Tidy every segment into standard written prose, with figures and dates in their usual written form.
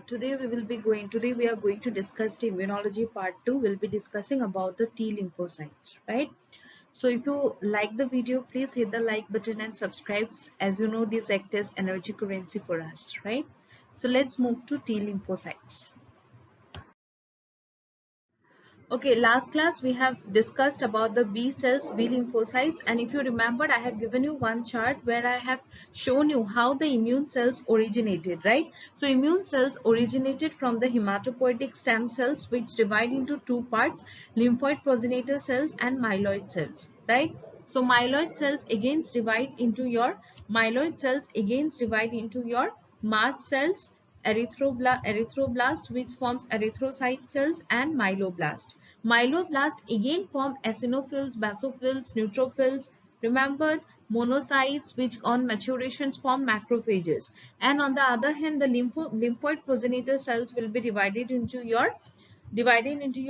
Today we are going to discuss the immunology part 2. We'll be discussing about the T lymphocytes, right? So if you like the video, please hit the like button and subscribe. As you know, these act as energy currency for us, right? So let's move to T lymphocytes. Okay, last class we have discussed about the B cells, B lymphocytes, and if you remembered, I had given you one chart where I have shown you how the immune cells originated, right? So immune cells originated from the hematopoietic stem cells, which divide into two parts, lymphoid progenitor cells and myeloid cells, right? So myeloid cells again divide into your mast cells, erythroblast which forms erythrocyte cells, and myeloblast. Myeloblast again form eosinophils, basophils, neutrophils. Remember, monocytes which on maturations form macrophages. And on the other hand, the lymphoid progenitor cells will be divided into your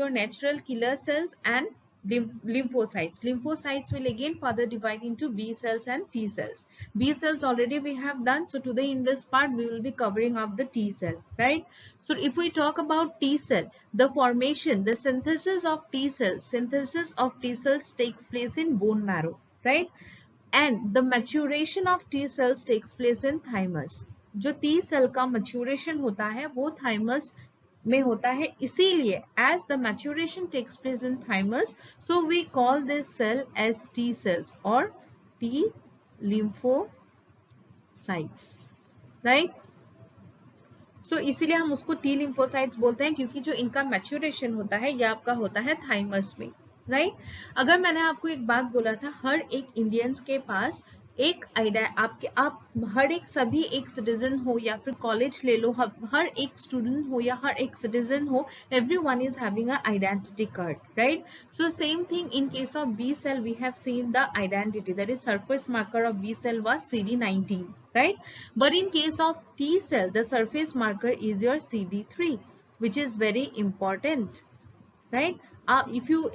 natural killer cells and lymphocytes. Lymphocytes will again further divide into B cells and T cells. B cells already we have done. So today in this part we will be covering up the T cell, right? So if we talk about T cell, the synthesis of T cells takes place in bone marrow, right? And the maturation of T cells takes place in thymus. जो T cell का maturation होता है वो thymus में होता है, इसीलिए as the maturation takes place in thymus, so we call this cell as T cells or T lymphocytes, right? So इसीलिए हम उसको T lymphocytes बोलते हैं क्योंकि जो इनका maturation होता है ये आपका होता है thymus में, राइट? अगर मैंने आपको एक बात बोला था, हर एक इंडियंस के पास एक आप हर एक सभी एक सिटीजन हो या फिर कॉलेज ले लो, हर एक स्टूडेंट हो या हर एक सिटीजन हो, everyone is having a identity card, right? So same thing in case of B cell, we have seen the identity, that is surface marker of B cell was CD19, right? But in case of T cell, the surface marker is your CD3, which is very important, right? If you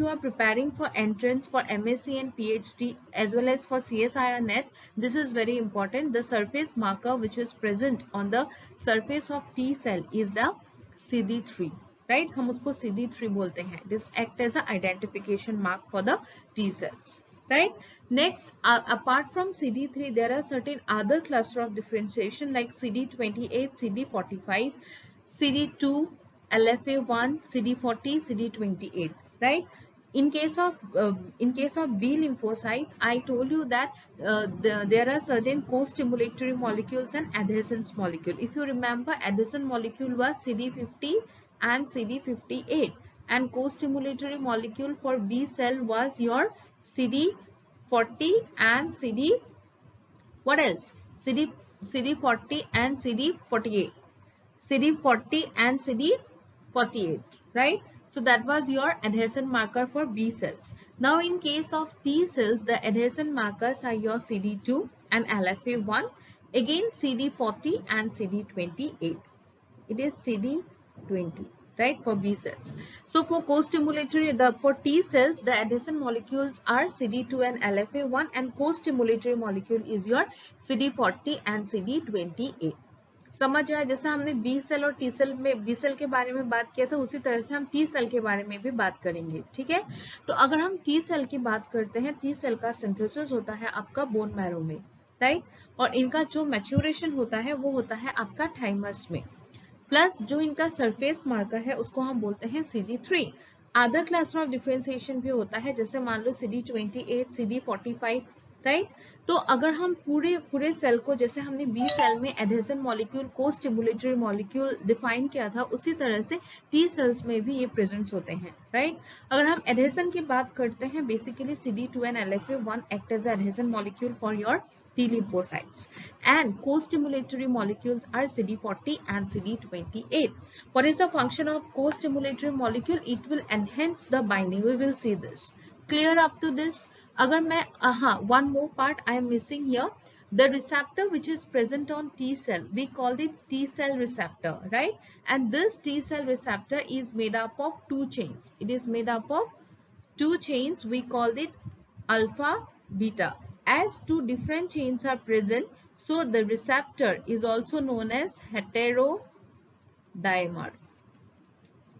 are preparing for entrance for MSc and PhD as well as for CSIR net, this is very important. The surface marker which is present on the surface of T cell is the CD3, right? हम उसको CD3 बोलते हैं. This act as an identification mark for the T cells, right? Next, apart from CD3, there are certain other cluster of differentiation like CD28, CD45, CD2, LFA1, CD40, CD28, right? In case of B lymphocytes, I told you that there are certain co-stimulatory molecules and adhescence molecule. If you remember, adhesion molecule was CD50 and CD58, and co-stimulatory molecule for B cell was your CD40 and what else? CD40 and CD48. CD40 and CD48, right? So that was your adhesion marker for B cells. Now in case of T cells, the adhesion markers are your CD2 and LFA1, again CD40 and CD28. It is CD20, right, for B cells. So for co-stimulatory, for T cells, the adhesion molecules are CD2 and LFA1, and co-stimulatory molecule is your CD40 and CD28. समझ आया? जैसा हमने B cell और T cell में B cell के बारे में बात किया था, उसी तरह से हम टी सेल के बारे में भी बात करेंगे, ठीक है? तो अगर हम टी सेल की बात करते हैं, टी सेल का सिंथेसिस होता है आपका बोन मैरो में, राइट? और इनका जो मैच्योरेशन होता है वो होता है आपका थाइमस में, प्लस जो इनका सरफेस मार्कर है उसको हम बोलते हैं CD3. Other cluster of differentiation भी होता है, जैसे मान लो CD28, CD45, राइट? तो अगर हम पूरे सेल को, जैसे हमने बी सेल में एडहेशन मॉलिक्यूल को स्टिमुलेटरी मॉलिक्यूल डिफाइन किया था, उसी तरह से टी सेल्स में भी ये प्रेजेंट होते हैं, राइट? अगर हम एडहेशन की बात करते हैं, basically CD2 and LFA1 act as adhesion molecule for your T lymphocytes, and co-stimulatory molecules are CD40 and CD28. What is the function of co-stimulatory molecule? It will enhance the binding. We will see this. Clear up to this? अगर मैं one more part I am missing here. The receptor which is present on T cell, we call it T cell receptor, right? And this T cell receptor is made up of two chains. It is made up of two chains. We call it alpha, beta. As two different chains are present, so the receptor is also known as heteroreceptor. dimer.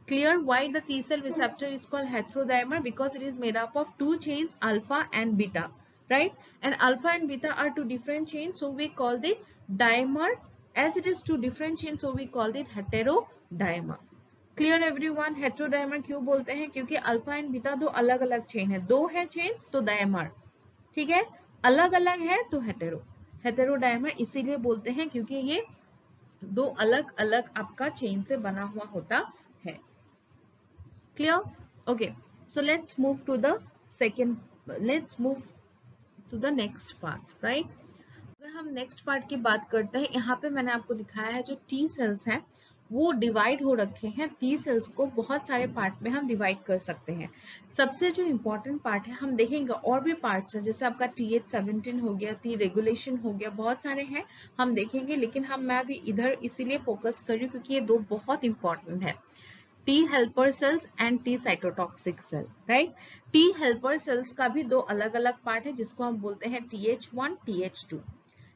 Clear why the T cell receptor is called heterodimer? Because it is made up of two chains, alpha and beta, right? And alpha and beta are two different chains, so we call it dimer. As it is two different chains, so we call it heterodimer. Clear everyone? Heterodimer क्यों बोलते हैं? क्योंकि alpha and beta दो अलग अलग chain है, दो है चेन्स तो डायमर, ठीक है? अलग अलग है तो हेटेरो, हेटेरोडाइमर इसीलिए बोलते हैं क्योंकि ये दो अलग अलग आपका चेन से बना हुआ होता है। Clear? Okay, so let's move to the second, let's move to the next part, right? अगर हम नेक्स्ट पार्ट की बात करते हैं, यहाँ पे मैंने आपको दिखाया है जो टी सेल्स हैं वो डिवाइड हो रखे हैं। टी सेल्स को बहुत सारे पार्ट में हम डिवाइड कर सकते हैं। सबसे जो इम्पोर्टेंट पार्ट है हम देखेंगे, और भी पार्ट्स हैं जैसे आपका TH17 हो गया, T रेगुलेशन हो गया, बहुत सारे हैं हम देखेंगे, लेकिन मैं अभी इधर इसीलिए फोकस कर रही हूँ क्योंकि ये दो बहुत इंपॉर्टेंट है, T helper cells and T cytotoxic cell, right? T helper cells का भी दो अलग अलग पार्ट है जिसको हम बोलते हैं TH1, TH2।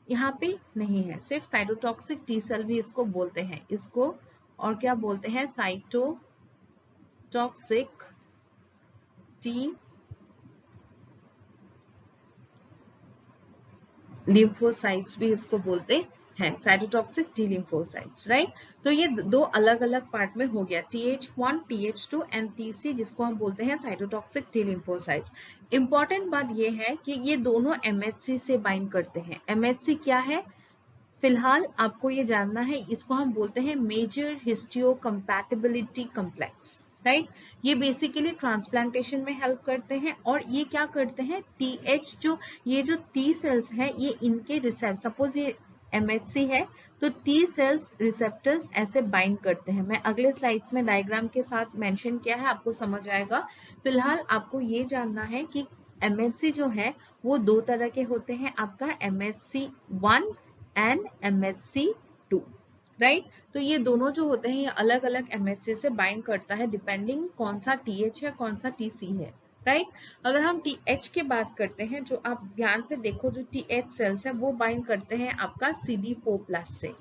यहाँ पे नहीं है, सिर्फ साइटोटॉक्सिक टी सेल भी इसको बोलते हैं, इसको और क्या बोलते हैं? साइटोटॉक्सिक टी लिम्फोसाइट्स भी इसको बोलते हैं, साइटोटॉक्सिक टी लिम्फोसाइट्स, राइट? तो ये दो अलग अलग पार्ट में हो गया, TH1, TH2 एंड TC, जिसको हम बोलते हैं साइटोटॉक्सिक टी लिम्फोसाइट्स। इंपॉर्टेंट बात ये है कि ये दोनों MHC से बाइंड करते हैं। MHC क्या है? फिलहाल आपको ये जानना है, इसको हम बोलते हैं मेजर हिस्टियो कंपैटिबिलिटी कॉम्प्लेक्स, राइट? ये बेसिकली ट्रांसप्लांटेशन में हेल्प करते हैं, और ये क्या करते हैं? TH ये जो T सेल्स हैं ये इनके रिसेप्टर, सपोज ये MHC है तो T सेल्स रिसेप्टर्स ऐसे बाइंड करते हैं। मैं अगले स्लाइड्स में डायग्राम के साथ मेंशन किया है, आपको समझ आएगा। फिलहाल आपको ये जानना है कि MHC जो है वो दो तरह के होते हैं, आपका MHC1 एंड MHC2, राइट? तो ये दोनों जो होते हैं ये अलग अलग MHC से बाइंड करता है, डिपेंडिंग कौन सा TH है कौन सा TC है, राइट? अगर हम TH की बात करते हैं, जो आप ध्यान से देखो, जो TH सेल्स है वो बाइंड करते हैं आपका CD4+ से,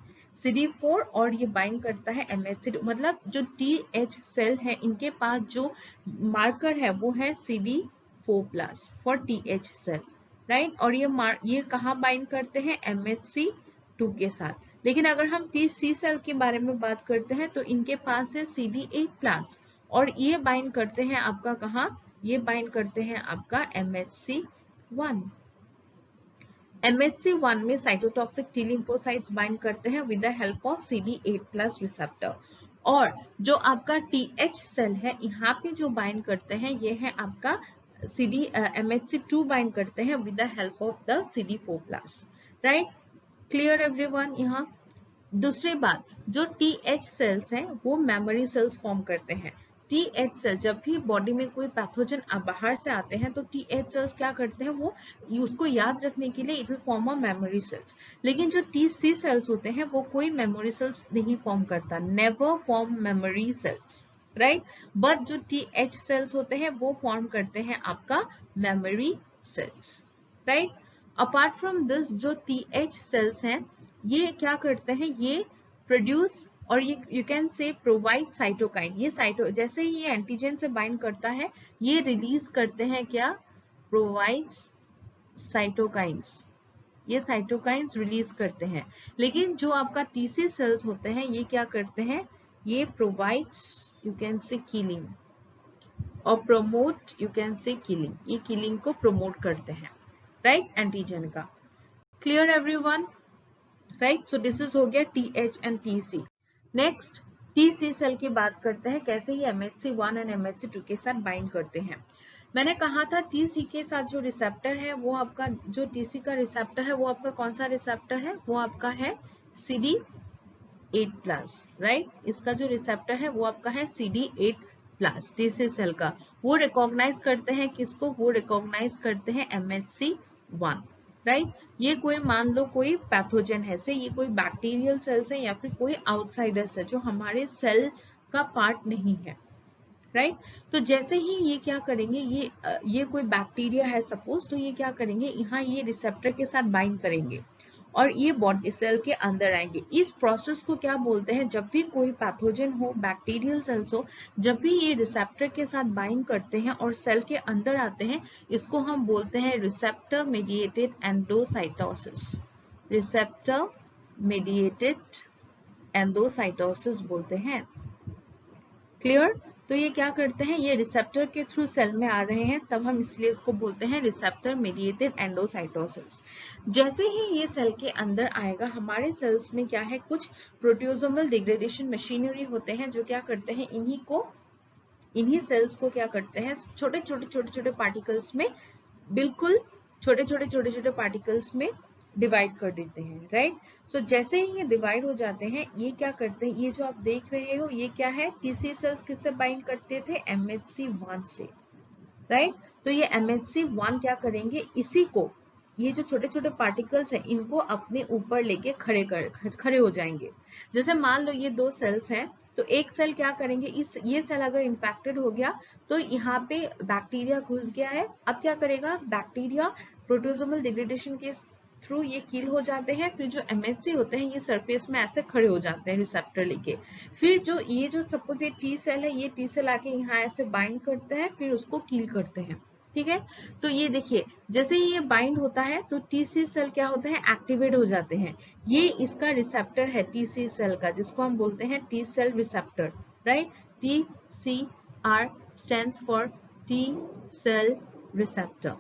CD4, और ये बाइंड करता है MHC2। मतलब जो TH सेल है इनके पास जो मार्कर है वो है CD4+ for TH cell, right? और ये कहाँ बाइंड करते हैं? MHC2 के साथ। लेकिन अगर हम TC सेल के बारे में बात करते हैं तो इनके पास है CD8+, और ये बाइंड करते हैं आपका कहाँ? ये बाइंड करते हैं आपका MHC1। MHC1 में साइटोटॉक्सिक टी लिम्फोसाइट्स बाइंड करते हैं with the help of CD8+ receptor, और जो आपका TH सेल है यहाँ पे जो बाइंड करते हैं ये है आपका MHC2 बाइंड करते हैं with the help of the CD4+, right? Clear everyone? यहाँ दूसरी बात, जो TH सेल्स हैं वो मेमोरी सेल्स फॉर्म करते हैं। TH सेल जब भी बॉडी में कोई पैथोजन बाहर से आते हैं तो TH सेल्स क्या करते हैं? वो उसको याद रखने के लिए it will form a memory cells. लेकिन जो TC सेल्स होते हैं वो कोई मेमोरी सेल्स नहीं फॉर्म करता, never form memory cells, right? But जो TH सेल्स होते हैं वो फॉर्म करते हैं आपका memory cells, right? Apart from this, जो TH सेल्स हैं ये क्या करते हैं? ये प्रोड्यूस, और ये यू कैन से प्रोवाइड साइटोकाइन। ये जैसे ही ये एंटीजन से बाइंड करता है ये रिलीज करते हैं क्या? प्रोवाइड्स साइटोकाइंस, ये साइटोकाइंस रिलीज करते हैं। लेकिन जो आपका TC सेल्स होते हैं ये क्या करते हैं? ये provides, you can say killing, और promote, you can say killing, ये किलिंग को प्रमोट करते हैं, राइट? एंटीजन का। Clear everyone? Right? So this is हो गया TH and TC। Next TC cell की बात करते हैं, कैसे ही MHC1 एंड MHC2 के साथ बाइंड करते हैं। मैंने कहा था TC के साथ जो रिसेप्टर है वो आपका, जो TC का रिसेप्टर है वो आपका कौन सा रिसेप्टर है? वो आपका है CD8+, राइट? इसका जो रिसेप्टर है वो आपका है CD8+, TC सेल का। वो रिकॉग्नाइज करते हैं किसको? वो रिकॉग्नाइज करते हैं MHC1, राइट? ये कोई मान लो कोई पैथोजन है से, ये कोई बैक्टीरियल सेल्स है या फिर कोई आउटसाइडर्स है जो हमारे सेल का पार्ट नहीं है, राइट? तो जैसे ही ये क्या करेंगे, ये कोई बैक्टीरिया है सपोज, तो ये क्या करेंगे? यहाँ ये रिसेप्टर के साथ बाइंड करेंगे, और ये बॉडी सेल के अंदर आएंगे। इस प्रोसेस को क्या बोलते हैं, जब भी कोई पैथोजन हो, बैक्टीरियल सेल्स हो, जब भी ये रिसेप्टर के साथ बाइंड करते हैं और सेल के अंदर आते हैं, इसको हम बोलते हैं receptor mediated endocytosis. Receptor mediated endocytosis बोलते हैं। क्लियर? तो ये क्या करते हैं, ये रिसेप्टर के थ्रू सेल में आ रहे हैं, तब हम इसलिए इसको बोलते हैं रिसेप्टर मीडिएटेड एंडोसाइटोसिस। जैसे ही ये सेल के अंदर आएगा, हमारे सेल्स में क्या है, कुछ प्रोटियोसोमल डिग्रेडेशन मशीनरी होते हैं जो क्या करते हैं, इन्हीं सेल्स को क्या करते हैं, छोटे छोटे पार्टिकल्स में, बिल्कुल छोटे छोटे पार्टिकल्स में डिवाइड कर देते हैं, राइट। सो जैसे ही ये डिवाइड हो जाते हैं, ये क्या करते हैं, ये जो आप देख रहे हो ये क्या है, टीसी सेल्स किससे बाइंड करते थे, MHC1 से, राइट। तो ये MHC1 क्या करेंगे, इसी को, ये जो छोटे छोटे पार्टिकल्स हैं, इनको अपने ऊपर लेके खड़े हो जाएंगे। जैसे मान लो ये दो सेल्स हैं, तो एक सेल क्या करेंगे, ये सेल अगर इन्फेक्टेड हो गया तो यहाँ पे बैक्टीरिया घुस गया है, अब क्या करेगा बैक्टीरिया, प्रोटोजोमल डिग्रेडेशन के थ्रू ये किल हो जाते हैं, फिर जो MHC होते हैं ये सरफेस में ऐसे खड़े हो जाते हैं रिसेप्टर लेके, फिर जो सपोज ये टी सेल है, ये टी सेल आके यहाँ ऐसे बाइंड करते हैं, फिर उसको किल करते हैं, ठीक है। तो ये देखिए, जैसे ही ये बाइंड होता है तो टीसी सेल क्या होते हैं, एक्टिवेट हो जाते हैं। ये इसका रिसेप्टर है टीसी सेल का, जिसको हम बोलते हैं T cell receptor, right. TCR stands for T cell receptor,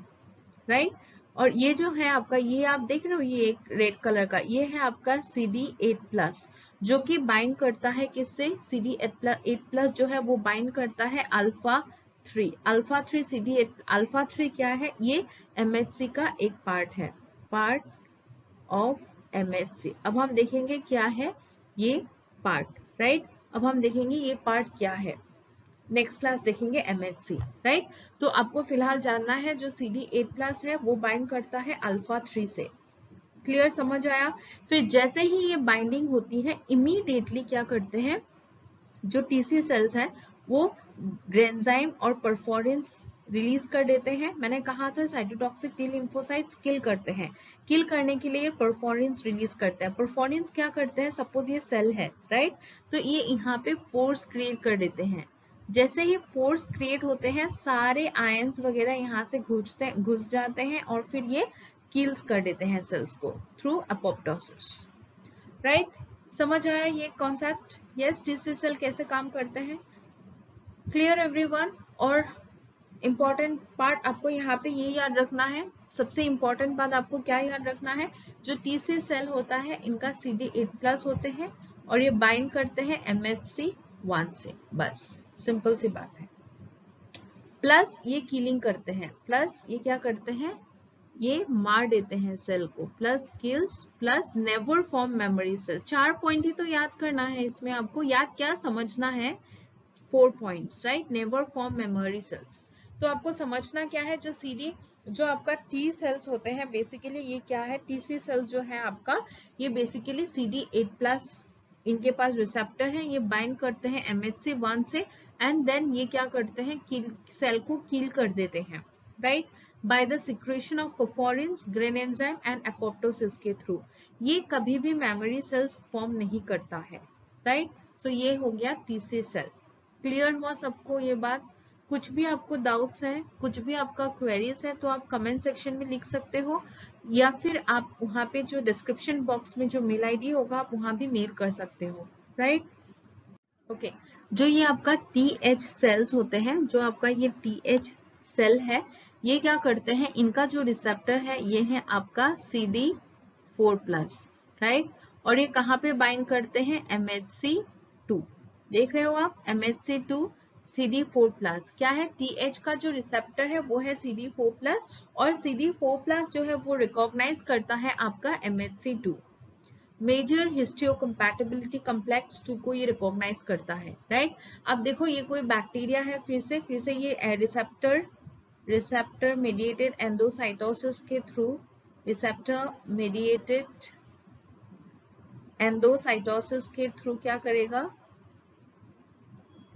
right. और ये जो है आपका, ये आप देख रहे हो, ये एक रेड कलर का, ये है आपका CD8+, जो कि बाइंड करता है किससे, CD8+ जो है वो बाइंड करता है अल्फा 3 CD8 अल्फा 3 क्या है, ये MHC का एक पार्ट है, पार्ट ऑफ MHC। अब हम देखेंगे क्या है ये पार्ट, राइट। अब हम देखेंगे ये पार्ट क्या है, नेक्स्ट क्लास देखेंगे MHC, राइट। तो आपको फिलहाल जानना है जो CD8+ है वो बाइंड करता है अल्फा 3 से, क्लियर, समझ आया। फिर जैसे ही ये बाइंडिंग होती है, इमीडिएटली क्या करते हैं, जो टीसी सेल्स हैं वो ग्रेन्जाइम और परफोरिन्स रिलीज कर देते हैं। मैंने कहा था साइटोटॉक्सिक टी लिम्फोसाइट्स किल करते हैं, किल करने के लिए परफोरिन्स रिलीज करते हैं। परफोरिन्स क्या करते हैं, सपोज ये सेल है, राइट, तो ये यहाँ पे पोर्स क्रिएट कर देते हैं। जैसे ही पोर्स क्रिएट होते हैं, सारे आयंस वगैरह यहाँ से घुस जाते हैं और फिर ये किल्स कर देते हैं सेल्स को थ्रू अपोप्टोसिस, राइट। समझ आया ये कॉन्सेप्ट, यस। टीसी सेल कैसे काम करते हैं, क्लियर एवरीवन। और इम्पॉर्टेंट पार्ट आपको यहाँ पे ये याद रखना है, सबसे इम्पॉर्टेंट बात आपको क्या याद रखना है, जो टीसी सेल होता है इनका CD8+ होते हैं और ये बाइंड करते हैं MHC1 से, बस सिंपल सी बात है। प्लस ये किलिंग करते हैं, प्लस ये क्या करते हैं, ये मार देते हैं सेल को, plus kills, plus never form memory cell. 4 point ही तो याद करना है इसमें, आपको याद क्या समझना है, 4 points, right. Never form memory cells, तो आपको समझना क्या है, जो आपका टी सेल्स होते हैं, बेसिकली ये क्या है, टीसी सेल्स जो है आपका, ये बेसिकली CD8+, इनके पास रिसेप्टर है, ये बाइंड करते हैं MHC1 से, एंड देन ये क्या करते हैं, सेल को किल कर देते हैं, right, by the secretion of perforins, grain enzyme and apoptosis के थ्रू। ये कभी भी मेमोरी सेल्स फॉर्म नहीं करता है, राइट। सो ये हो गया टीसी सेल, क्लियर हुआ सबको ये बात। कुछ भी आपको डाउट्स हैं, कुछ भी आपका क्वेरीज है, तो आप कमेंट सेक्शन में लिख सकते हो, या फिर आप वहाँ पे जो डिस्क्रिप्शन बॉक्स में जो मेल आईडी होगा आप वहाँ भी मेल कर सकते हो, राइट। ओके, जो ये आपका TH सेल्स होते हैं, जो आपका ये TH सेल है, ये क्या करते हैं, इनका जो रिसेप्टर है ये है आपका CD4+, राइट, और ये कहाँ पे बाइंड करते हैं, MHC2, देख रहे हो आप, MHC2 CD4+, क्या है, TH का जो रिसेप्टर है वो है CD4+, और CD4+ जो है वो रिकॉग्नाइज करता है आपका MHC2, मेजर हिस्टियोकम्पैटिबिलिटी कॉम्प्लेक्स 2 को ये रिकॉग्नाइज करता है, राइट। अब देखो ये कोई बैक्टीरिया है, फिर से ये रिसेप्टर मीडिएटेड एंडोसाइटोसिस के थ्रू, रिसेप्टर मीडिएटेड एंडोसाइटोसिस के थ्रू क्या करेगा,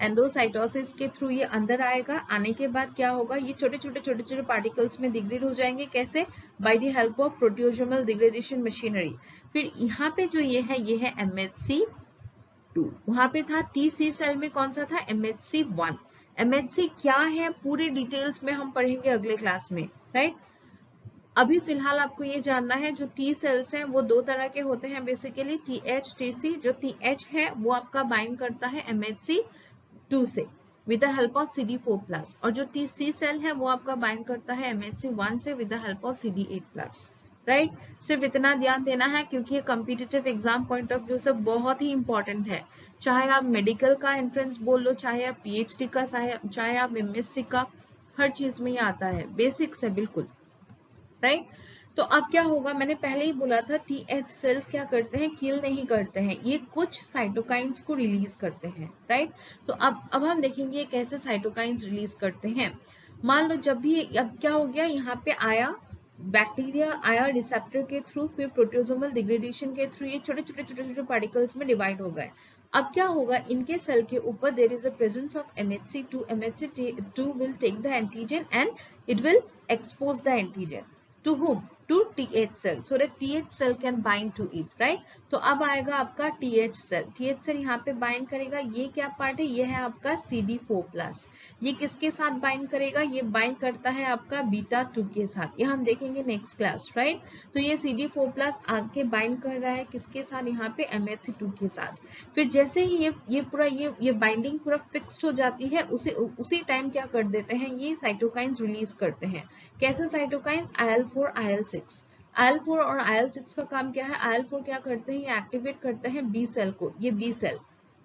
एंडोसाइटोसिस के थ्रू ये अंदर आएगा। आने के बाद क्या होगा, ये छोटे छोटे पार्टिकल्स में डिग्रेड हो जाएंगे। कैसे? By the help of proteasomal degradation machinery. फिर यहाँ पे जो ये है MHC2। वहां पे था TC सेल में कौन सा था? MHC1। MHC क्या है पूरे डिटेल्स में हम पढ़ेंगे अगले क्लास में, राइट। अभी फिलहाल आपको ये जानना है जो टी सेल्स हैं वो दो तरह के होते हैं बेसिकली, TH TC। जो TH है वो आपका बाइंड करता है MHC2 से with the help of CD4+, और जो TC सेल है वो आपका बाइंड करता है MHC1 से with the help of CD8+, right. सिर्फ इतना ध्यान देना है क्योंकि ये competitive exam point of view से बहुत ही इंपॉर्टेंट है। चाहे आप मेडिकल का एंट्रेंस बोल लो, चाहे आप PhD का, चाहे आप MSc का, हर चीज में ये आता है, बेसिक्स है बिल्कुल, राइट। तो अब क्या होगा, मैंने पहले ही बोला था TH सेल्स क्या करते हैं, किल नहीं करते हैं, ये कुछ साइटोकाइंस को रिलीज करते हैं, राइट। तो अब हम देखेंगे ये कैसे साइटोकाइंस रिलीज करते हैं। मान लो जब भी, अब क्या हो गया, यहाँ पे आया बैक्टीरिया, आया रिसेप्टर के थ्रू, फिर प्रोटियोसोमल डिग्रेडेशन के थ्रू ये छोटे छोटे पार्टिकल्स में डिवाइड हो गए। अब क्या होगा, इनके सेल के ऊपर there is a presence of MHC2। MHC2 will take the antigen and it will expose the antigen to whom? To TH cell, so that TH cell can bind to it, right? तो अब आएगा आपका TH cell। TH cell यहाँ पे bind करेगा। ये क्या part है, ये है आपका CD4+। ये किसके साथ बाइंड करेगा, ये बाइंड करता है आपका β2 के साथ। ये हम देखेंगे नेक्स्ट क्लास, राइट। तो ये CD4+ आके बाइंड कर रहा है किसके साथ, यहाँ पे MHC2 के साथ। फिर जैसे ही ये पूरा ये बाइंडिंग पूरा फिक्स्ड हो जाती है, उसी टाइम क्या कर देते हैं, ये साइटोकाइंस रिलीज करते हैं। कैसे साइटोकाइंस? IL4 IL6। IL4 और IL6 का काम क्या है, IL4 क्या करते हैं, ये एक्टिवेट करते हैं बी सेल को, ये B cell,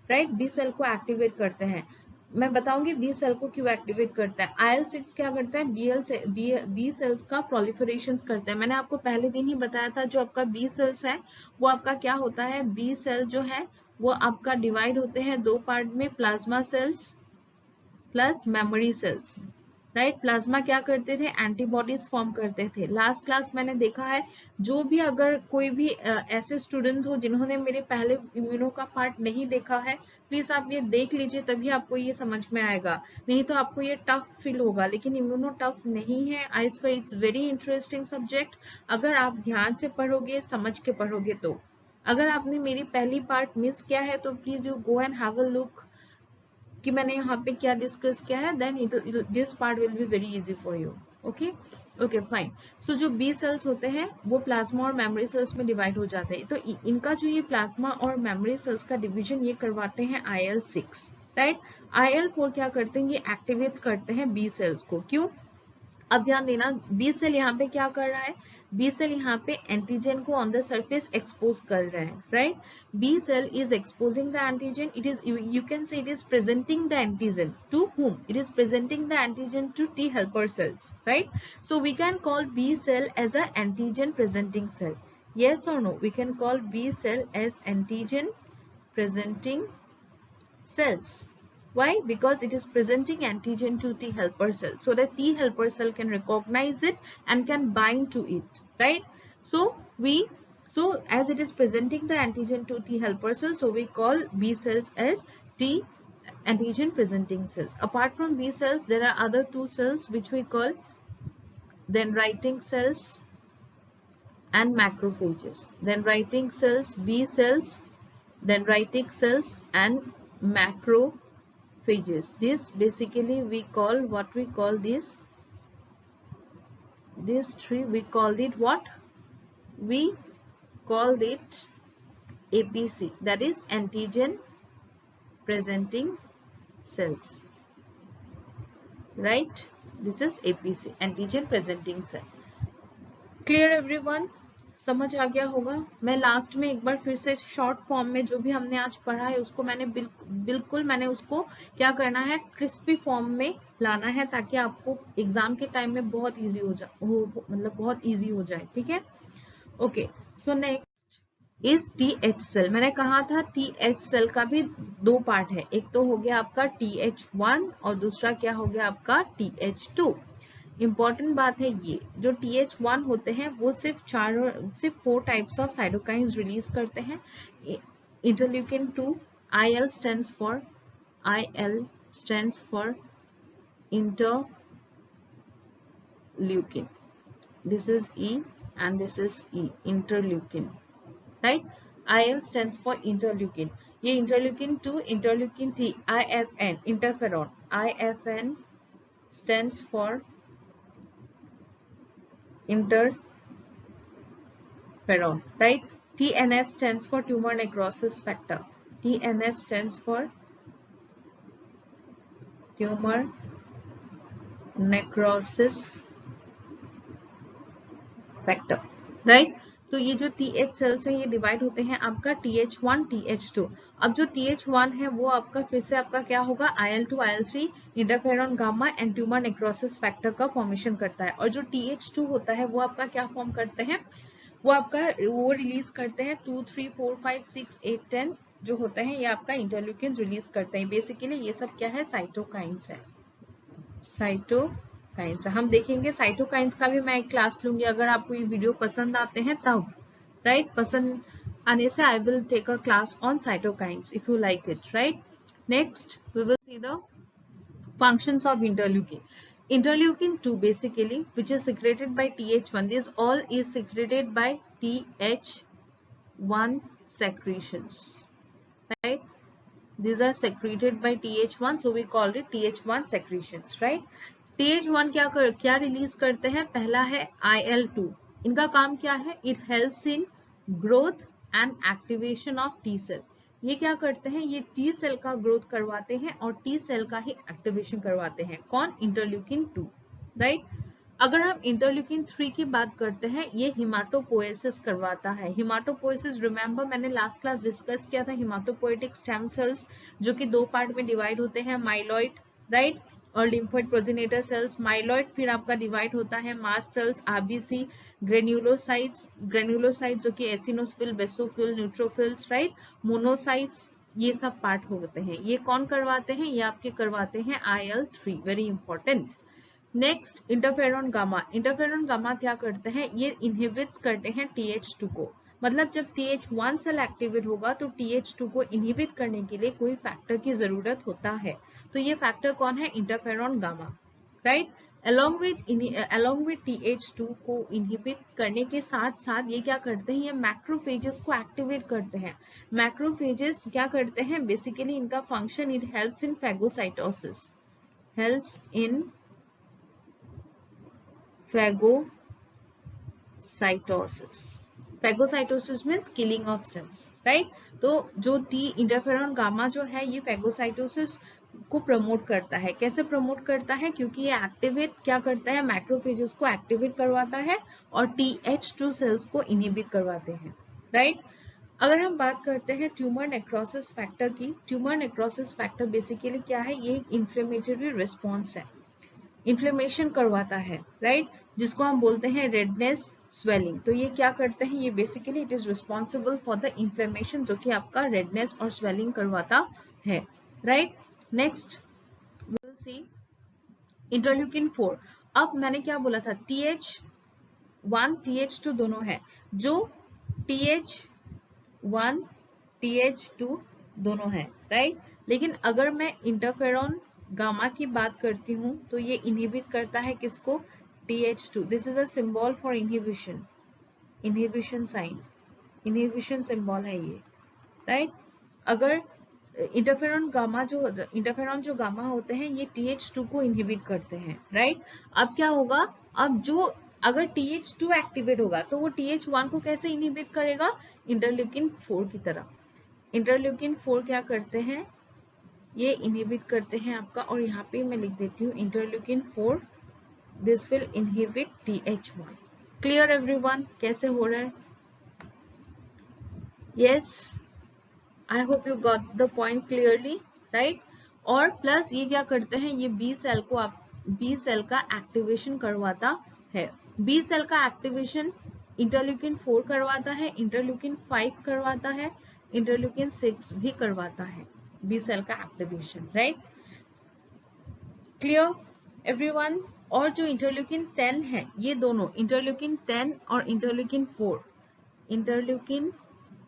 right, B cell को एक्टिवेट करते हैं। मैं बताऊंगी बी सेल को क्यों एक्टिवेट करता है। IL6 क्या करता है, बी सेल्स का प्रोलिफरेशन करता है। मैंने आपको पहले दिन ही बताया था, जो आपका बी सेल्स है वो आपका क्या होता है, बी सेल जो है वो आपका डिवाइड होते हैं दो पार्ट में, plasma sales plus memory cells, right. Plasma क्या करते थे, एंटीबॉडीज फॉर्म करते थे। लास्ट क्लास मैंने देखा है, जो भी अगर कोई भी ऐसे स्टूडेंट हो जिन्होंने मेरे पहले इम्यूनो का पार्ट नहीं देखा है, प्लीज आप ये देख लीजिए, तभी आपको ये समझ में आएगा, नहीं तो आपको ये टफ फील होगा। लेकिन इम्यूनो टफ नहीं है, I swear it's very interesting subject. अगर आप ध्यान से पढ़ोगे, समझ के पढ़ोगे तो। अगर आपने मेरी पहली पार्ट मिस किया है तो please you go and have a look कि मैंने यहाँ पे क्या डिस्कस किया है, then this part will be very easy for you. Okay fine. So जो बी सेल्स होते हैं वो प्लाज्मा और मेमोरी सेल्स में डिवाइड हो जाते हैं। तो इनका जो ये प्लाज्मा और मेमोरी सेल्स का डिवीजन ये करवाते हैं IL6, राइट। IL4 क्या करते हैं, ये एक्टिवेट करते हैं बी सेल्स को। क्यों? अब ध्यान देना, बी सेल यहाँ पे क्या कर रहा है, बी सेल यहाँ पे एंटीजन को ऑन द सरफेस एक्सपोज कर रहा है, right. B cell is exposing the antigen, it is, you can say it is presenting the antigen to whom? It is presenting the antigen to T helper cells, right? So we can call B cell as a antigen presenting cell. Yes or no? We can call B cell as antigen presenting cells. Why? Because it is presenting antigen to T helper cell, so that T helper cell can recognize it and can bind to it, right? So as it is presenting the antigen to T helper cell, so we call B cells as T antigen presenting cells. Apart from B cells, there are other two cells which we call dendritic cells and macrophages. Dendritic cells, B cells, dendritic cells and macrophages. This basically we call, what we call this tree, we call it what? We call it APC, that is antigen presenting cells, right? This is APC, antigen presenting cell. Clear everyone? समझ आ गया होगा। मैं last में एक बार फिर से short form में जो भी हमने आज पढ़ा है उसको मैंने बिल्कुल मैंने उसको क्या करना है, क्रिस्पी फॉर्म में लाना है, ताकि आपको एग्जाम के टाइम में बहुत इजी हो जाए, मतलब बहुत इजी हो जाए, ठीक है। Okay, so next is TH cell. मैंने कहा था TH सेल का भी दो पार्ट है, एक तो हो गया आपका TH1 और दूसरा क्या हो गया आपका TH2। इंपॉर्टेंट बात है, ये जो TH1 होते हैं वो सिर्फ 4 टाइप्स ऑफ साइटोकाइंस रिलीज करते हैं। Interleukin 2, IL stands for IL stands for interleukin. This is E and this is E, interleukin, right? IL stands for interleukin. ये interleukin 2, interleukin 3, IFN, interferon. IFN stands for interferon, right? TNF stands for tumor necrosis factor. TNF stands for tumor necrosis factor, right? तो ये जो TH sales हैं ये divide होते हैं आपका TH1 TH2. अब जो TH1 है वो आपका फिर से आपका क्या होगा, IL2 IL3 interferon gamma and tumour necrosis factor का फॉर्मेशन करता है. और जो TH2 होता है वो आपका क्या फॉर्म करते हैं, वो आपका वो रिलीज करते हैं 2 3 4 5 6 8 10 जो होते हैं ये आपका इंटरल्यूकिन रिलीज करते हैं. बेसिकली ये सब क्या है, साइटोकाइंस है. साइटोकाइंस हम देखेंगे, साइटोकाइंस का भी मैं एक क्लास लूंगी अगर आपको ये वीडियो पसंद आते हैं तब, राइट? पसंद आने से I will take a class on cytokines if you like it, right? Next we will see the functions of interleukin. Interleukin 2 basically, which is secreted by TH1. This all is secreted by TH1 secretions, right? These are secreted by TH1, so we call it TH1 secretions, right? TH1 क्या release करते हैं, पहला है IL2. इनका काम क्या है, it helps in growth and activation of T cell. ये क्या करते हैं, ये टी सेल का ग्रोथ करवाते हैं और टी सेल का ही एक्टिवेशन करवाते हैं. कौन, इंटरल्यूकिन 2, राइट? अगर हम इंटरल्यूकिन 3 की बात करते हैं, ये हिमाटोपोएसिस करवाता है. हिमाटोपोएसिस रिमेंबर मैंने लास्ट क्लास डिस्कस किया था, हिमाटोपोएटिक स्टेम सेल्स जो कि दो पार्ट में डिवाइड होते हैं, माइलॉइड, राइट, और लिम्फोइड प्रोजेनेटर सेल्स. माइलॉइड फिर आपका डिवाइड होता है मास्ट सेल्स, आरबीसी, ग्रेन्युलोसाइट्स जो कि eosinophil, basophil, neutrophils, right, monocytes, ये सब पार्ट होते हैं. ये कौन करवाते हैं, ये आपके करवाते हैं IL3, very important. Next interferon gamma. Interferon gamma क्या करते हैं, ये इनहिबिट्स करते हैं TH2 को. मतलब जब TH1 सेल एक्टिवेट होगा तो TH2 को इनहिबिट करने के लिए कोई फैक्टर की जरूरत होता है. तो ये फैक्टर कौन है, interferon gamma, right? along with TH2 को इनहिबिट करने के साथ साथ ये क्या करते हैं, ये मैक्रोफेजेस को एक्टिवेट करते हैं. मैक्रोफेजेस क्या करते हैं, बेसिकली इनका function, it helps in phagocytosis, helps in phagocytosis. Phagocytosis means killing of cells, right? तो जो टी इंटरफेरॉन गामा जो है ये फैगोसाइटोसिस को प्रमोट करता है. कैसे प्रमोट करता है, क्योंकि ये एक्टिवेट क्या करता है, मैक्रोफेजेस को एक्टिवेट करवाता है और TH2 सेल्स को इनहिबिट करवाते हैं, राइट? अगर हम बात करते हैं ट्यूमर नेक्रोसिस फैक्टर की, ट्यूमर नेक्रोसिस फैक्टर बेसिकली क्या है, ये एक इन्फ्लेमेटरी रिस्पॉन्स है, इन्फ्लेमेशन करवाता है, राइट? जिसको हम बोलते हैं रेडनेस, स्वेलिंग. तो ये क्या करते हैं, ये basically it is responsible for the inflammation जो कि आपका रेडनेस और स्वेलिंग करवाता है, right? Next will see interleukin 4. अब मैंने क्या बोला था, TH1 TH2 दोनों है, जो TH1 TH2 दोनों है, राइट? लेकिन अगर मैं इंटरफेरॉन गामा की बात करती हूँ तो ये इनहिबिट करता है किसको, TH2. This is a symbol for inhibition, inhibition sign, inhibition symbol है ये, राइट? अगर इंटरफेरॉन जो गामा होते हैं ये TH2 को इनहिबिट करते हैं, राइट? अब क्या होगा, अब जो अगर TH2 एक्टिवेट होगा तो वो TH1 को कैसे इनहिबिट करेगा, इंटरल्यूकिन 4 की तरह. इंटरल्यूकिन 4 क्या करते हैं, ये इनहिबिट करते हैं आपका, और यहाँ पे मैं लिख देती हूँ interleukin 4, this will inhibit TH1. Clear everyone, कैसे हो रहा है? Yes, I hope you got the point clearly, right? और प्लस ये क्या करते हैं, ये बी सेल का एक्टिवेशन करवाता है. बी सेल का एक्टिवेशन इंटरल्यूकिन 4 करवाता है, इंटरल्यूकिन 5 करवाता है, इंटरल्यूकिन 6 भी करवाता है बी सेल का एक्टिवेशन, राइट? Clear everyone? और जो इंटरल्यूकिन 10 है, ये दोनों इंटरल्यूकिन 10 और इंटरल्यूकिन 4, इंटरल्यूकिन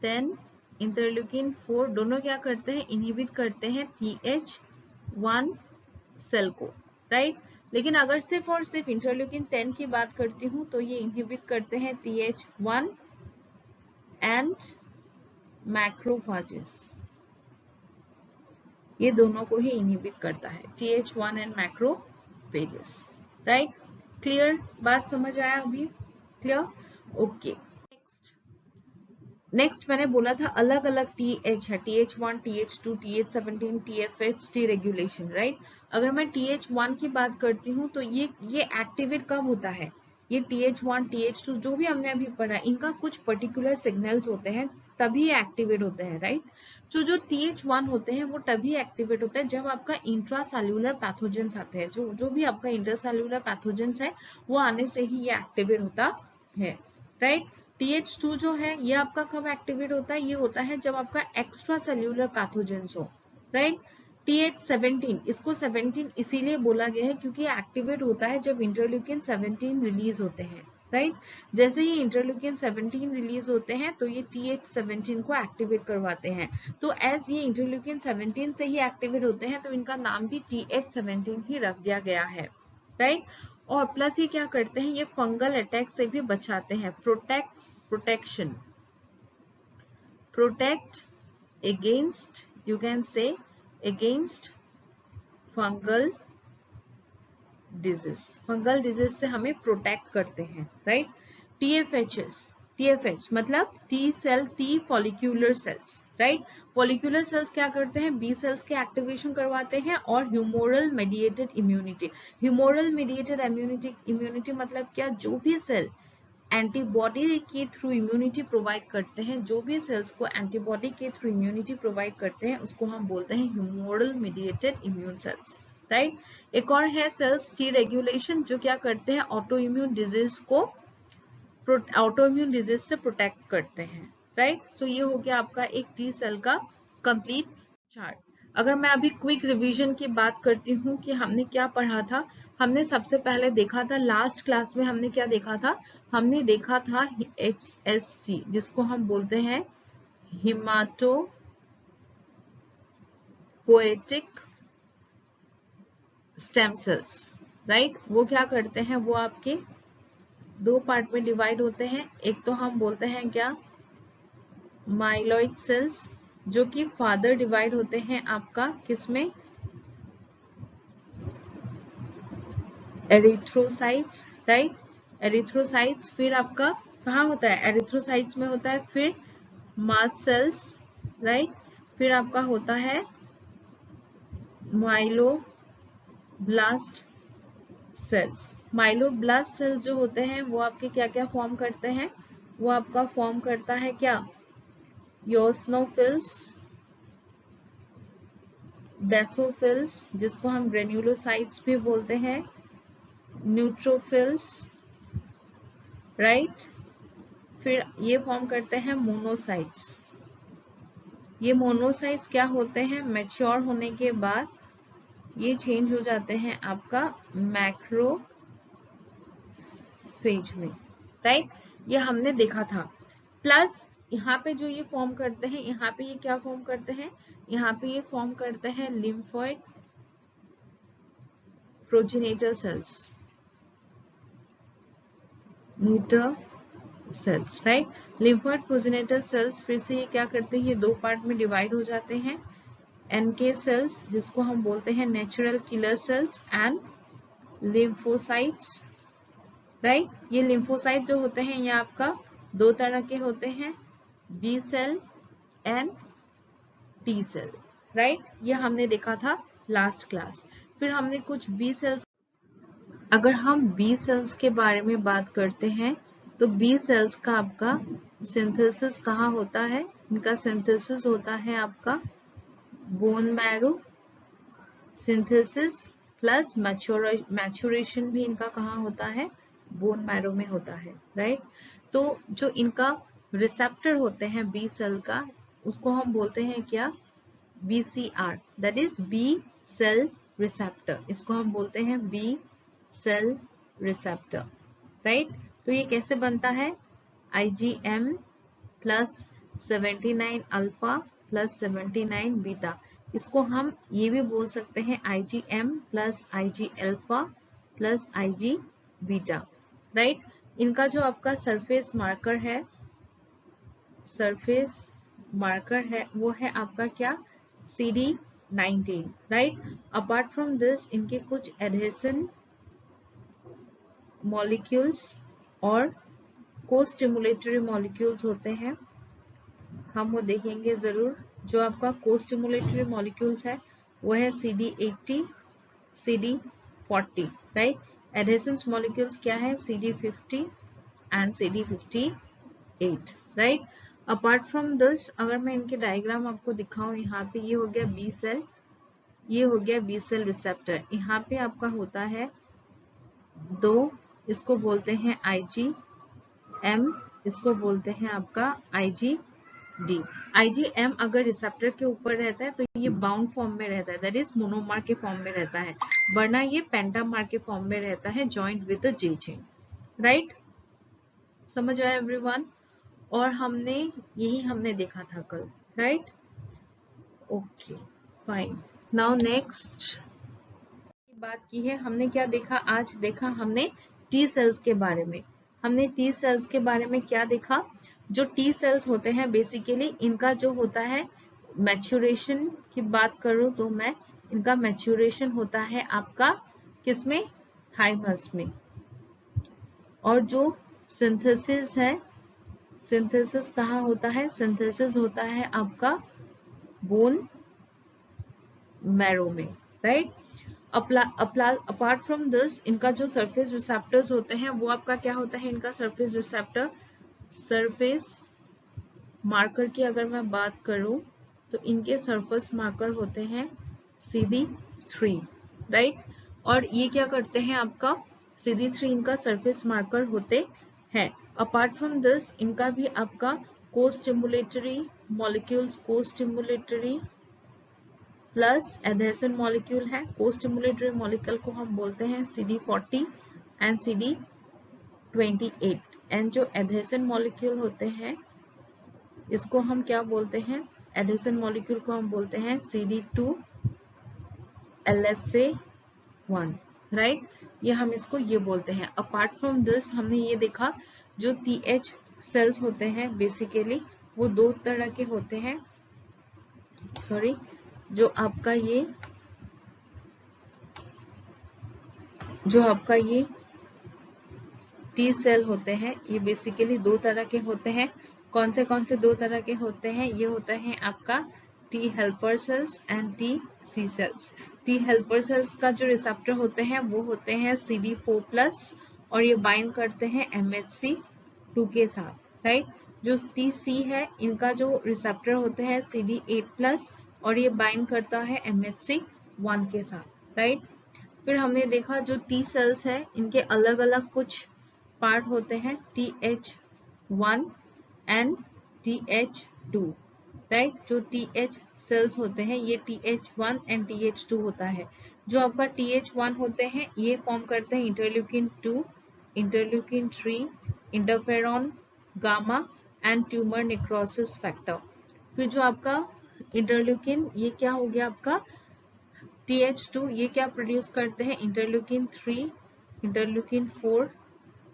10 इंटरल्यूकिन 4 दोनों क्या करते हैं, इनहिबिट करते हैं TH 1 सेल को, राइट। लेकिन अगर सिर्फ और सिर्फ इंटरल्यूकिन 10 की बात करती हूँ तो ये इनहिबिट करते हैं TH1 एंड मैक्रोफेजेस, ये दोनों को ही इनहिबिट करता है, TH1 and macrophages, right. Clear, बात समझ आया अभी? Clear, okay. नेक्स्ट मैंने बोला था अलग अलग TH है, TH1, TH2, TH17, TFH, T regulation, right. अगर मैं TH1 की बात करती हूँ तो ये एक्टिवेट कब होता है? ये TH1, TH2 जो भी हमने अभी पढ़ा, इनका कुछ पर्टिकुलर सिग्नल्स होते हैं तभी एक्टिवेट होते हैं, राइट। तो जो TH1 होते हैं वो तभी एक्टिवेट होता है जब आपका इंट्रासेल्यूलर पैथोजेंस आते हैं, जो भी आपका इंट्रासेल्यूलर पैथोजेंस है वो आने से ही ये एक्टिवेट होता है, राइट। TH2 जो है ये आपका कब एक्टिवेट होता है? ये होता है जब आपका एक्स्ट्रा सेल्यूलर पैथोजेंस हो, राइट। TH17, इसको 17 इसीलिए बोला गया है क्योंकि एक्टिवेट होता है जब इंटरल्यूकिन 17 रिलीज होते हैं, राइट। जैसे ही इंटरल्यूकिन 17 रिलीज होते हैं तो ये TH17 को एक्टिवेट करवाते हैं। तो एज ये इंटरल्यूकिन 17 से ही एक्टिवेट होते हैं तो इनका नाम भी TH17 ही रख दिया गया है, राइट। और प्लस ये क्या करते हैं? ये फंगल अटैक से भी बचाते हैं, protect against, you can say against fungal disease से हमें प्रोटेक्ट करते हैं, राइट। TFH मतलब T cell, T follicular cells, right. Follicular cells क्या करते हैं? बी सेल्स के एक्टिवेशन करवाते हैं। और ह्यूमोरल मेडिएटेड इम्यूनिटी, इम्यूनिटी मतलब क्या? जो भी सेल एंटीबॉडी के थ्रू इम्यूनिटी प्रोवाइड करते हैं, जो भी सेल्स को एंटीबॉडी के थ्रू इम्यूनिटी प्रोवाइड करते हैं उसको हम बोलते हैं humoral mediated immune cells, right. एक और है सेल्स टी रेगुलेशन, जो क्या करते हैं? ऑटो इम्यून डिजीज से प्रोटेक्ट करते हैं, राइट। सो ये हो गया आपका एक टी सेल का कंप्लीट चार्ट। अगर मैं अभी क्विक रिवीजन की बात करती हूँ कि हमने क्या पढ़ा था। हमने सबसे पहले देखा था, लास्ट क्लास में हमने क्या देखा था? हमने देखा था HSC, जिसको हम बोलते हैं हिमाटोपोएटिक स्टेम सेल्स, राइट। वो क्या करते हैं? वो आपके दो पार्ट में डिवाइड होते हैं। एक तो हम बोलते हैं क्या? माइलॉइड सेल्स, जो कि फादर डिवाइड होते हैं आपका किसमें? Erythrocytes, right. एरिथ्रोसाइट्स फिर आपका कहाँ होता है? एरिथ्रोसाइट्स में होता है। फिर मास्ट सेल्स, राइट। फिर आपका होता है माइलोब्लास्ट सेल्स। माइलोब्लास्ट सेल्स जो होते हैं वो आपके क्या क्या फॉर्म करते हैं? वो आपका फॉर्म करता है क्या? योस्नोफिल्स, बेसोफिल्स, जिसको हम ग्रेन्युलोसाइट्स भी बोलते हैं, न्यूट्रोफिल्स, राइट। फिर ये फॉर्म करते हैं मोनोसाइट्स। ये मोनोसाइट्स क्या होते हैं? मैच्योर होने के बाद ये चेंज हो जाते हैं आपका मैक्रोफेज में, राइट। ये हमने देखा था। प्लस यहाँ पे जो ये फॉर्म करते हैं, यहाँ पे ये क्या फॉर्म करते हैं? यहाँ पे ये फॉर्म करते हैं lymphoid progenitor cells, neuter cells, right. Lymphoid progenitor cells फिर से ये क्या करते हैं? ये दो पार्ट में डिवाइड हो जाते हैं। NK सेल्स, जिसको हम बोलते हैं natural killer cells, and lymphocytes, right. ये लिम्फोसाइट जो होते हैं ये आपका दो तरह के होते हैं, B cell and T cell, right. ये हमने देखा था लास्ट क्लास। फिर हमने कुछ बी सेल्स, अगर हम बी सेल्स के बारे में बात करते हैं तो बी सेल्स का आपका सिंथेसिस कहाँ होता है? इनका सिंथेसिस होता है आपका bone marrow synthesis, plus maturation भी इनका कहाँ होता है? बोन मैरो में होता है, राइट। तो जो इनका रिसेप्टर होते हैं बी सेल का, उसको हम बोलते हैं क्या? BCR, that is B cell receptor. इसको हम बोलते हैं बी सेल रिसेप्टर, राइट। तो ये कैसे बनता है? IgM plus 79 alpha plus 79 beta, इसको हम ये भी बोल सकते हैं IgM plus IG alpha plus IG beta, right. इनका जो आपका सरफेस मार्कर है वो है आपका क्या, CD19, right. Apart from this इनके कुछ एडहेसन मॉलिक्यूल्स और को-स्टिमुलेटरी मॉलिक्यूल्स होते हैं, हम वो देखेंगे जरूर। जो आपका को-स्टिमुलेटरी मॉलिक्यूल्स है वो है CD80, CD40, राइट। एडहेसेंस मॉलिक्यूल्स क्या है, CD50 and CD58, right. Apart from this अगर मैं इनके डायग्राम आपको दिखाऊं, यहाँ पे ये हो गया बी सेल, ये हो गया बी सेल रिसेप्टर। यहाँ पे आपका होता है दो, इसको बोलते हैं IgM, इसको बोलते हैं आपका IgD। IgM अगर रिसेप्टर के ऊपर रहता है तो ये बाउंड फॉर्म में रहता है, दैट इज मोनोमर के फॉर्म में रहता है, वरना ये पेंटामर के फॉर्म में रहता है joint with the J chain, right. समझ आया एवरीवन? और यही हमने देखा था कल, right. Okay fine. Now next बात की है हमने, क्या देखा आज, देखा हमने टी सेल्स के बारे में। हमने टी सेल्स के बारे में क्या देखा, जो टी सेल्स होते हैं बेसिकली इनका जो होता है मैच्योरेशन की बात करूं तो मैं, इनका मैच्योरेशन होता है आपका किसमें, थाइमस में। और जो सिंथेसिस है, सिंथेसिस कहाँ होता है, सिंथेसिस होता है आपका बोन मैरो में, राइट। अपार्ट फ्रॉम दिस इनका जो सरफेस रिसेप्टर्स होते हैं वो आपका क्या होता है, इनका सरफेस रिसेप्टर, सरफेस मार्कर की अगर मैं बात करूं तो इनके सरफेस मार्कर होते हैं CD3, राइट। और ये क्या करते हैं आपका, CD3 इनका सरफेस मार्कर होते हैं। अपार्ट फ्रॉम दिस इनका भी आपका को-स्टिमुलेटरी मॉलिक्यूल्स, को-स्टिमुलेटरी प्लस एडहेसन मॉलिक्यूल है। को-स्टिमुलेटरी मॉलिक्यूल को हम बोलते हैं CD40 एंड CD28, एंड जो एडहेसन मॉलिक्यूल होते हैं इसको हम क्या बोलते हैं, एडहेसन मॉलिक्यूल को हम बोलते हैं CD2 LFA1, राइट। ये हम इसको ये बोलते हैं। अपार्ट फ्रॉम दिस हमने ये देखा जो TH सेल्स होते हैं बेसिकली वो दो तरह के होते हैं, सॉरी, जो आपका ये टी सेल होते हैं ये बेसिकली दो तरह के होते हैं। कौन से दो तरह के होते हैं, ये होता है आपका T helper cells and T C cells. T helper cells का जो रिसेप्टर होते हैं वो होते हैं CD4+ और ये बाइंड करते हैं MHC2 के साथ, राइट। जो टी सी है इनका जो रिसेप्टर होते हैं CD8+ और ये बाइंड करता है MHC1 के साथ, राइट। फिर हमने देखा जो टी सेल्स है इनके अलग अलग कुछ पार्ट होते हैं, TH1 एंड TH2, राइट। जो TH सेल्स होते हैं ये TH1 एंड TH2 होता है। जो आपका TH1 होते हैं ये फॉर्म करते हैं interleukin 2, interleukin 3, interferon gamma and tumour necrosis factor. फिर जो आपका इंटरल्यूकिन, ये क्या हो गया आपका TH2, ये क्या प्रोड्यूस करते हैं, interleukin 3, interleukin 4,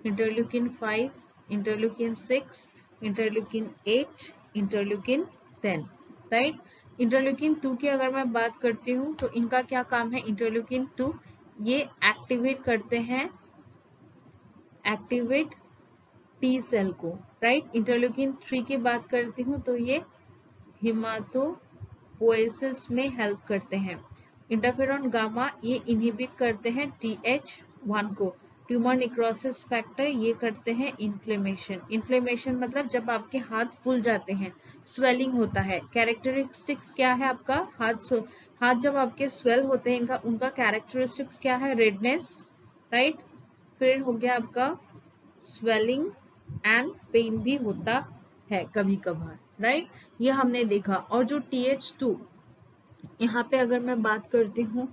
interleukin 5, interleukin 6, interleukin 8, interleukin 10, right. Interleukin 2 की अगर मैं बात करती हूँ तो इनका क्या काम है, इंटरल्यूकिन 2 ये एक्टिवेट करते हैं, एक्टिवेट टी सेल को, राइट। इंटरल्यूकिन 3 की बात करती हूँ तो ये हिमाटोपोएसिस में हेल्प करते हैं। इंटरफेरॉन गामा ये इनहिबिट करते हैं TH1 को। ट्यूमर निक्रोसिस फैक्टर ये करते हैं इन्फ्लेमेशन। इन्फ्लेमेशन मतलब जब आपके हाथ फूल जाते हैं, स्वेलिंग होता है। कैरेक्टरिस्टिक्स क्या है आपका, हाथ जब आपके स्वेल होते हैं उनका कैरेक्टरिस्टिक्स क्या है, रेडनेस, राइट। फिर हो गया आपका स्वेलिंग एंड पेन भी होता है कभी कभार, राइट। ये हमने देखा। और जो TH2 यहाँ पे अगर मैं बात करती हूँ,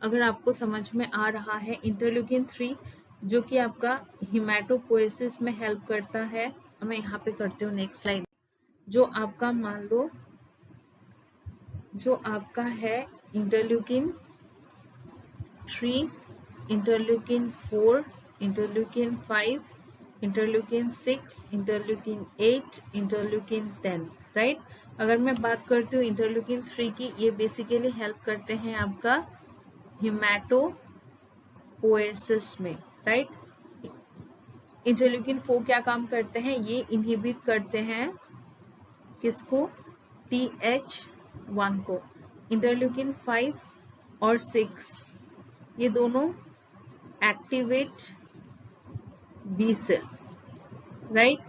अगर आपको समझ में आ रहा है, इंटरल्यूकिन 3 जो कि आपका हिमेटोपोएसिस में हेल्प करता है। मैं यहाँ पे करती हूँ नेक्स्ट स्लाइड। जो आपका मान लो जो आपका है interleukin 3, interleukin 4, interleukin 5, interleukin 6, interleukin 8, interleukin 10, right. अगर मैं बात करती हूँ इंटरल्यूकिन 3 की, ये बेसिकली हेल्प करते हैं आपका हिमेटोपोएसिस में, राइट। इंटरल्यूकिन 4 क्या काम करते हैं, ये इनहिबिट करते हैं किसको, TH1 को। इंटरल्यूकिन 5 और 6 ये दोनों activate B cell, right.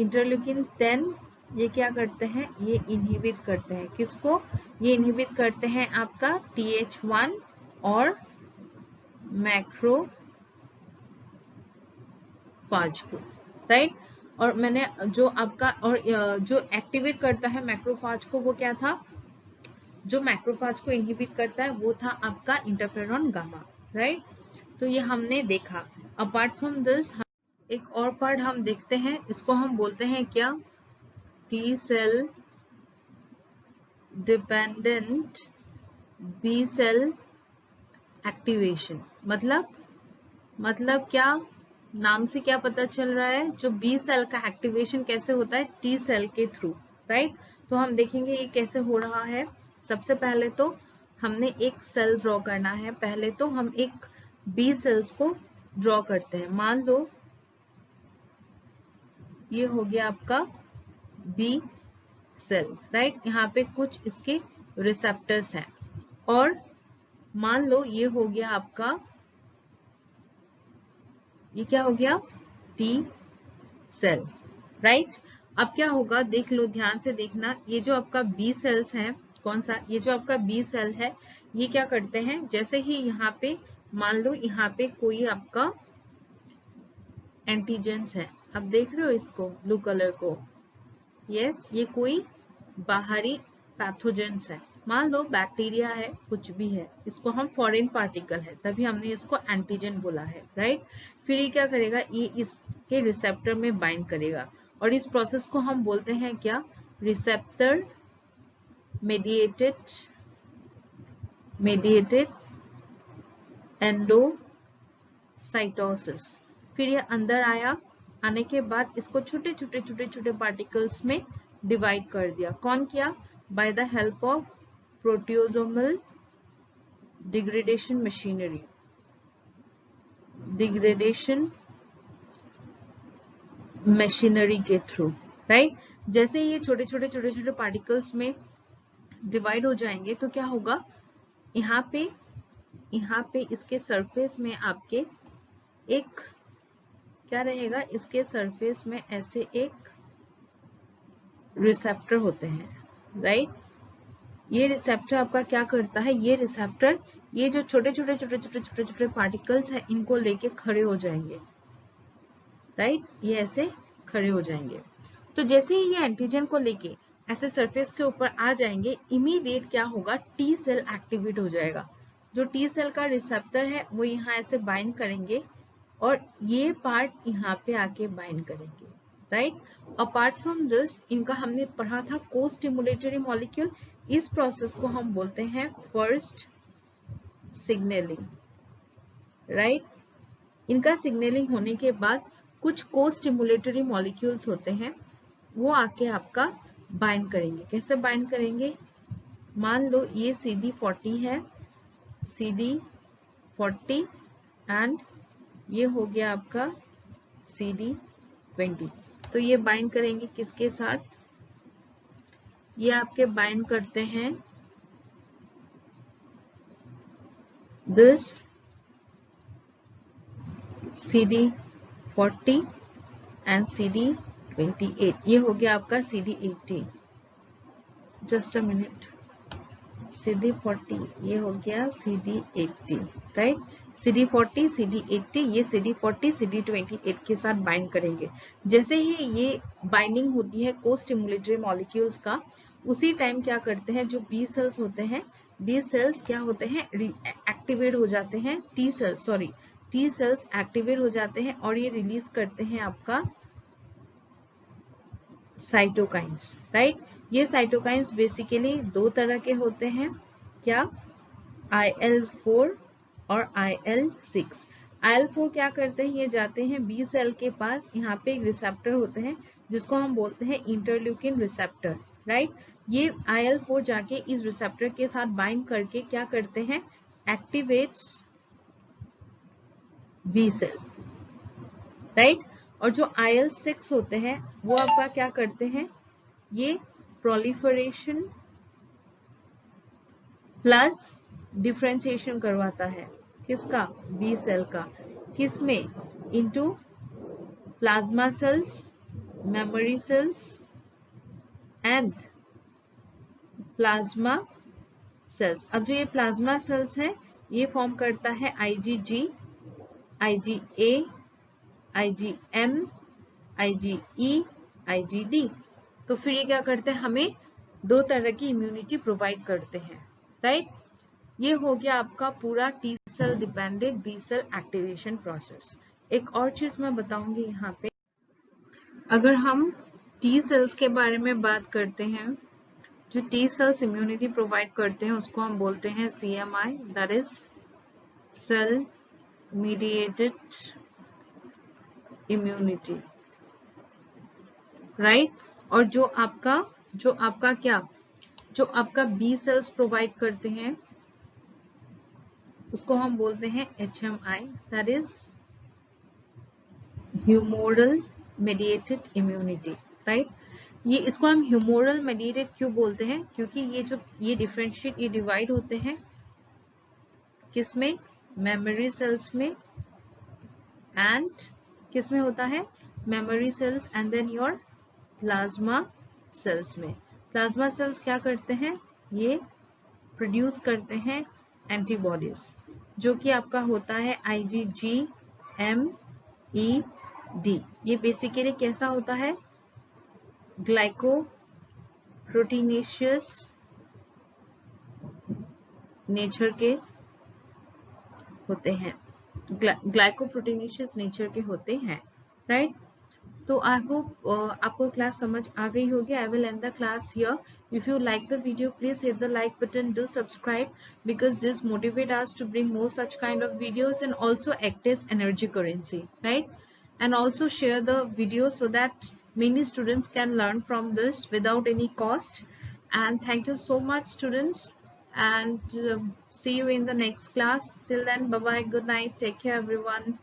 Interleukin 10 ये क्या करते हैं, ये इनहिबिट करते हैं किसको, ये इनहिबिट करते हैं आपका TH1 और मैक्रोफाज को, राइट। और मैंने जो आपका और जो एक्टिवेट करता है मैक्रोफाज को वो क्या था, जो मैक्रोफाज को इनहिबिट करता है वो था आपका इंटरफेरॉन गामा, राइट। तो ये हमने देखा। अपार्ट फ्रॉम दिस एक और पार्ट हम देखते हैं, इसको हम बोलते हैं क्या, T cell dependent B cell activation. मतलब क्या, नाम से क्या पता चल रहा है, जो बी सेल का एक्टिवेशन कैसे होता है, टी सेल के थ्रू, राइट। तो हम देखेंगे ये कैसे हो रहा है। सबसे पहले तो हमने एक सेल ड्रॉ करना है। पहले तो हम एक बी सेल्स को ड्रॉ करते हैं। मान लो ये हो गया आपका बी सेल, राइट। यहाँ पे कुछ इसके रिसेप्टर्स हैं। और मान लो ये हो गया आपका, ये क्या हो गया, टी सेल, राइट। अब क्या होगा, देख लो, ध्यान से देखना, ये जो आपका बी सेल्स है, कौन सा, ये जो आपका बी सेल है, ये क्या करते हैं, जैसे ही यहाँ पे मान लो यहाँ पे कोई आपका एंटीजेंस है, अब देख रहे हो इसको, ब्लू कलर को, यस, ये कोई बाहरी पैथोजेंस है, मान लो बैक्टीरिया है, कुछ भी है, इसको हम फॉरेन पार्टिकल है, तभी हमने इसको एंटीजन बोला है, राइट। फिर ये क्या करेगा, ये इसके रिसेप्टर में बाइंड करेगा, और इस प्रोसेस को हम बोलते हैं क्या, रिसेप्टर मेडिएटेड एंडोसाइटोसिस। फिर ये अंदर आया, आने के बाद इसको छोटे छोटे पार्टिकल्स में डिवाइड कर दिया। कौन किया, by the help of proteasomal degradation machinery, के थ्रू, राइट। जैसे ये छोटे छोटे पार्टिकल्स में डिवाइड हो जाएंगे तो क्या होगा, यहाँ पे इसके सरफेस में आपके एक क्या रहेगा, इसके सरफेस में ऐसे एक रिसेप्टर होते हैं, राइट। ये रिसेप्टर आपका क्या करता है, ये रिसेप्टर ये जो छोटे छोटे पार्टिकल्स हैं इनको लेके खड़े हो जाएंगे, राइट, ये ऐसे खड़े हो जाएंगे। तो जैसे ही ये एंटीजन को लेके ऐसे सरफेस के ऊपर आ जाएंगे, इमीडिएट क्या होगा, टी सेल एक्टिवेट हो जाएगा। जो टी सेल का रिसेप्टर है वो यहाँ ऐसे बाइंड करेंगे और ये पार्ट यहाँ पे आके बाइंड करेंगे, राइट। अपार्ट फ्रॉम दिस, इनका हमने पढ़ा था को स्टिमुलेटरी मॉलिक्यूल, इस प्रोसेस को हम बोलते हैं फर्स्ट सिग्नलिंग, राइट। इनका सिग्नलिंग होने के बाद कुछ को स्टिमुलेटरी मॉलिक्यूल्स होते हैं, वो आके आपका बाइंड करेंगे। कैसे बाइंड करेंगे, मान लो ये CD40 है, CD40 एंड ये हो गया आपका CD20। तो ये बाइंड करेंगे किसके साथ, ये आपके बाइंड करते हैं दिस CD40 एंड CD28, ये हो गया आपका CD80। Just a minute, CD40 ये हो गया CD80, राइट। CD40 CD80, ये CD40 CD28 के साथ बाइंड करेंगे। जैसे ही ये बाइंडिंग होती है को स्टिमुलेटरी मॉलिक्यूल्स का, उसी टाइम क्या करते हैं, जो बी सेल्स होते हैं, बी सेल्स क्या होते हैं, एक्टिवेट हो जाते हैं, टी सेल्स एक्टिवेट हो जाते हैं और ये रिलीज करते हैं आपका साइटोकाइन्स, राइट। ये साइटोकाइंस बेसिकली दो तरह के होते हैं, क्या, IL-4 और IL-6। IL-4 क्या करते हैं, ये जाते हैं बी सेल के पास, यहाँ पे एक रिसेप्टर होते हैं जिसको हम बोलते हैं इंटरल्यूकिन रिसेप्टर, राइट। ये IL-4 जाके इस रिसेप्टर के साथ बाइंड करके क्या करते हैं, एक्टिवेट्स बी सेल, राइट। और जो IL-6 होते हैं वो आपका क्या करते हैं, ये प्रोलिफरेशन प्लस डिफरेंशिएशन करवाता है, किसका, बी सेल का, किसमें, into plasma cells, memory cells and plasma cells. अब जो ये प्लाज्मा सेल्स है ये फॉर्म करता है IgG, IgA, IgM, IgE, IgD। तो फिर ये क्या करते हैं, हमें दो तरह की इम्यूनिटी प्रोवाइड करते हैं, राइट। ये हो गया आपका पूरा T cell dependent B cell activation process. एक और चीज मैं बताऊंगी यहाँ पे, अगर हम टी सेल्स के बारे में बात करते हैं, जो टी सेल्स इम्यूनिटी प्रोवाइड करते हैं उसको हम बोलते हैं CMI, that is cell mediated immunity, right. और जो आपका क्या, जो आपका बी सेल्स प्रोवाइड करते हैं उसको हम बोलते हैं HMI, that is humoral mediated immunity, right. ये इसको हम ह्यूमोरल मेडिएटेड क्यों बोलते हैं, क्योंकि ये डिफरेंशिएट, ये डिवाइड होते हैं किसमें, मेमोरी सेल्स में एंड किसमें होता है, memory cells and then your plasma cells में। प्लाज्मा सेल्स क्या करते हैं, ये प्रोड्यूस करते हैं एंटीबॉडीज, जो कि आपका होता है IgG-MED। ये बेसिकली कैसा होता है, ग्लाइकोप्रोटीनेशियस नेचर के होते हैं, ग्लाइकोप्रोटीनेशियस नेचर के होते हैं, राइट। तो आई होप आपको क्लास समझ आ गई होगी। I will and the class here. If you like the video, please hit the like button, do subscribe because this motivate us to bring more such kind of videos and also act as energy currency, right? And also share the video so that many students can learn from this without any cost. And thank you so much students, and see you in the next class. Till then, bye bye, good night, take care everyone.